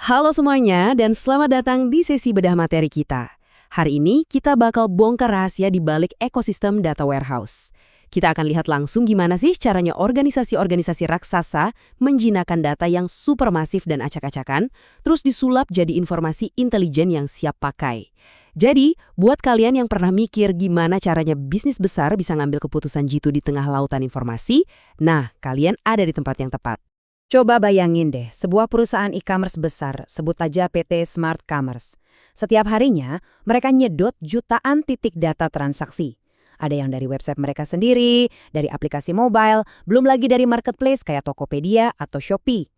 Halo semuanya dan selamat datang di sesi bedah materi kita. Hari ini kita bakal bongkar rahasia di balik ekosistem data warehouse. Kita akan lihat langsung gimana sih caranya organisasi-organisasi raksasa menjinakkan data yang supermasif dan acak-acakan, terus disulap jadi informasi intelijen yang siap pakai. Jadi, buat kalian yang pernah mikir gimana caranya bisnis besar bisa ngambil keputusan jitu di tengah lautan informasi, nah, kalian ada di tempat yang tepat. Coba bayangin deh, sebuah perusahaan e-commerce besar, sebut aja PT Smart Commerce. Setiap harinya, mereka nyedot jutaan titik data transaksi. Ada yang dari website mereka sendiri, dari aplikasi mobile, belum lagi dari marketplace kayak Tokopedia atau Shopee.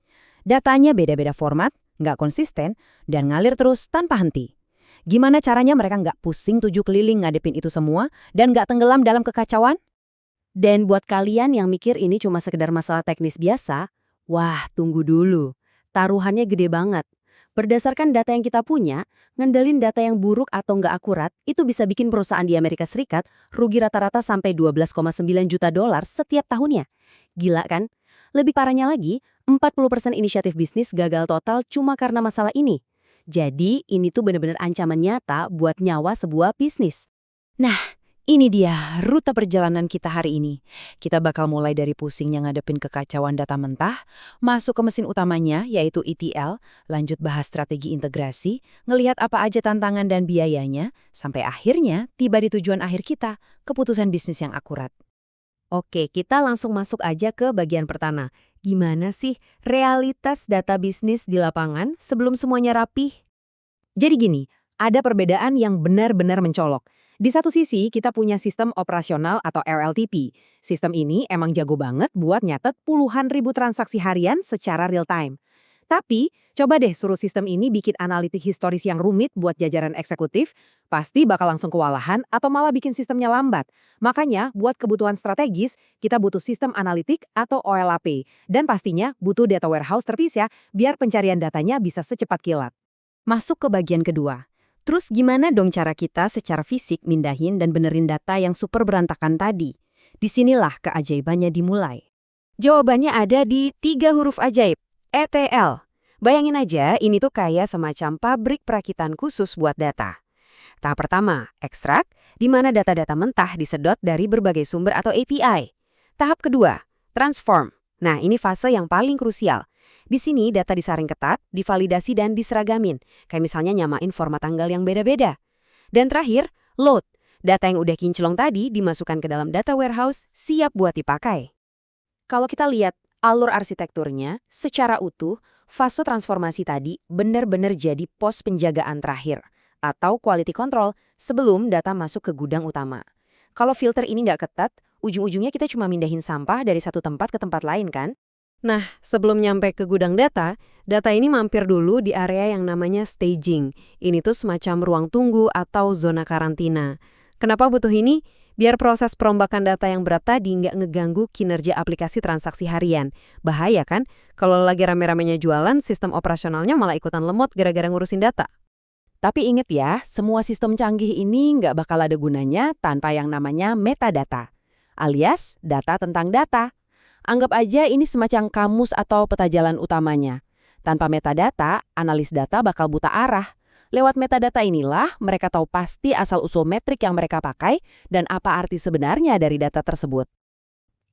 Datanya beda-beda format, nggak konsisten, dan ngalir terus tanpa henti. Gimana caranya mereka nggak pusing 7 keliling ngadepin itu semua, dan nggak tenggelam dalam kekacauan? Dan buat kalian yang mikir ini cuma sekedar masalah teknis biasa, wah, tunggu dulu. Taruhannya gede banget. Berdasarkan data yang kita punya, ngendelin data yang buruk atau nggak akurat, itu bisa bikin perusahaan di Amerika Serikat rugi rata-rata sampai 12,9 juta dolar setiap tahunnya. Gila kan? Lebih parahnya lagi, 40% inisiatif bisnis gagal total cuma karena masalah ini. Jadi, ini tuh benar-benar ancaman nyata buat nyawa sebuah bisnis. Ini dia rute perjalanan kita hari ini. Kita bakal mulai dari pusingnya ngadepin kekacauan data mentah, masuk ke mesin utamanya yaitu ETL, lanjut bahas strategi integrasi, ngelihat apa aja tantangan dan biayanya, sampai akhirnya tiba di tujuan akhir kita, keputusan bisnis yang akurat. Oke, kita langsung masuk aja ke bagian pertama. Gimana sih realitas data bisnis di lapangan sebelum semuanya rapih? Jadi gini, ada perbedaan yang benar-benar mencolok. Di satu sisi, kita punya sistem operasional atau RLTP. Sistem ini emang jago banget buat nyatet puluhan ribu transaksi harian secara real time. Tapi, coba deh suruh sistem ini bikin analitik historis yang rumit buat jajaran eksekutif, pasti bakal langsung kewalahan atau malah bikin sistemnya lambat. Makanya, buat kebutuhan strategis, kita butuh sistem analitik atau OLAP. Dan pastinya butuh data warehouse terpisah biar pencarian datanya bisa secepat kilat. Masuk ke bagian kedua. Terus gimana dong cara kita secara fisik mindahin dan benerin data yang super berantakan tadi? Disinilah keajaibannya dimulai. Jawabannya ada di 3 huruf ajaib, ETL. Bayangin aja, ini tuh kayak semacam pabrik perakitan khusus buat data. Tahap pertama, ekstrak, di mana data-data mentah disedot dari berbagai sumber atau API. Tahap kedua, transform. Nah, ini fase yang paling krusial. Di sini data disaring ketat, divalidasi dan diseragamin, kayak misalnya nyamain format tanggal yang beda-beda. Dan terakhir, load. Data yang udah kinclong tadi dimasukkan ke dalam data warehouse, siap buat dipakai. Kalau kita lihat alur arsitekturnya, secara utuh, fase transformasi tadi benar-benar jadi pos penjagaan terakhir, atau quality control sebelum data masuk ke gudang utama. Kalau filter ini nggak ketat, ujung-ujungnya kita cuma mindahin sampah dari satu tempat ke tempat lain kan? Nah, sebelum nyampe ke gudang data ini mampir dulu di area yang namanya staging. Ini tuh semacam ruang tunggu atau zona karantina. Kenapa butuh ini? Biar proses perombakan data yang berat tadi nggak ngeganggu kinerja aplikasi transaksi harian. Bahaya kan? Kalau lagi rame-ramenya jualan, sistem operasionalnya malah ikutan lemot gara-gara ngurusin data. Tapi inget ya, semua sistem canggih ini nggak bakal ada gunanya tanpa yang namanya metadata, alias data tentang data. Anggap aja ini semacam kamus atau peta jalan utamanya. Tanpa metadata, analis data bakal buta arah. Lewat metadata inilah mereka tahu pasti asal-usul metrik yang mereka pakai dan apa arti sebenarnya dari data tersebut.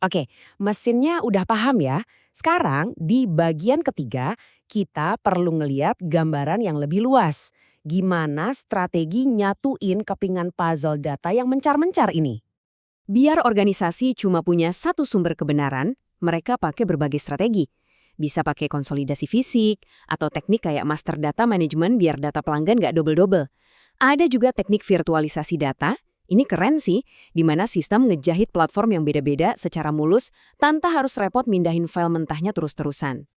Oke, mesinnya udah paham ya. Sekarang di bagian ketiga, kita perlu ngeliat gambaran yang lebih luas. Gimana strategi nyatuin kepingan puzzle data yang mencar-mencar ini? Biar organisasi cuma punya satu sumber kebenaran, mereka pakai berbagai strategi. Bisa pakai konsolidasi fisik, atau teknik kayak master data management biar data pelanggan nggak double-double. Ada juga teknik virtualisasi data, ini keren sih, di mana sistem ngejahit platform yang beda-beda secara mulus tanpa harus repot mindahin file mentahnya terus-terusan.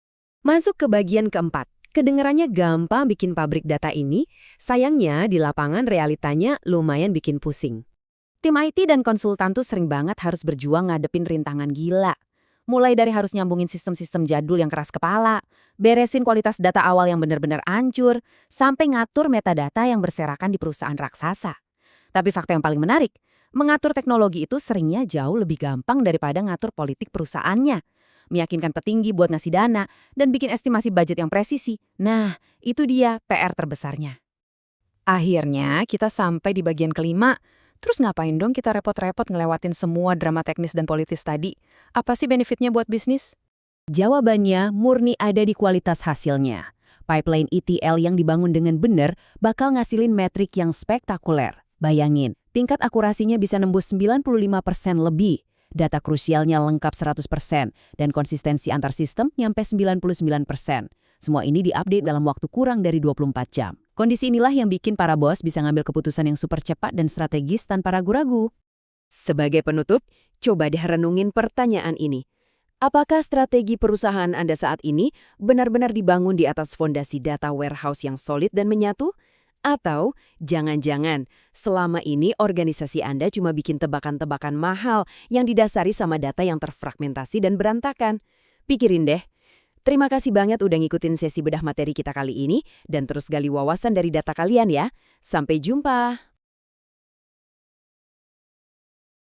Masuk ke bagian keempat. Kedengarannya gampang bikin pabrik data ini, sayangnya di lapangan realitanya lumayan bikin pusing. Tim IT dan konsultan tuh sering banget harus berjuang ngadepin rintangan gila. Mulai dari harus nyambungin sistem-sistem jadul yang keras kepala, beresin kualitas data awal yang benar-benar hancur, sampai ngatur metadata yang berserakan di perusahaan raksasa. Tapi fakta yang paling menarik, mengatur teknologi itu seringnya jauh lebih gampang daripada ngatur politik perusahaannya. meyakinkan petinggi buat ngasih dana, dan bikin estimasi budget yang presisi. Nah, itu dia PR terbesarnya. Akhirnya, kita sampai di bagian kelima. Terus ngapain dong kita repot-repot ngelewatin semua drama teknis dan politis tadi? Apa sih benefitnya buat bisnis? Jawabannya murni ada di kualitas hasilnya. Pipeline ETL yang dibangun dengan benar bakal ngasilin metrik yang spektakuler. Bayangin, tingkat akurasinya bisa nembus 95% lebih. Data krusialnya lengkap 100%, dan konsistensi antar sistem nyampe 99%. Semua ini diupdate dalam waktu kurang dari 24 jam. Kondisi inilah yang bikin para bos bisa ngambil keputusan yang super cepat dan strategis tanpa ragu-ragu. Sebagai penutup, coba deh renungin pertanyaan ini. Apakah strategi perusahaan Anda saat ini benar-benar dibangun di atas fondasi data warehouse yang solid dan menyatu? Atau jangan-jangan selama ini organisasi Anda cuma bikin tebakan-tebakan mahal yang didasari sama data yang terfragmentasi dan berantakan? Pikirin deh. Terima kasih banget udah ngikutin sesi bedah materi kita kali ini dan terus gali wawasan dari data kalian ya. Sampai jumpa!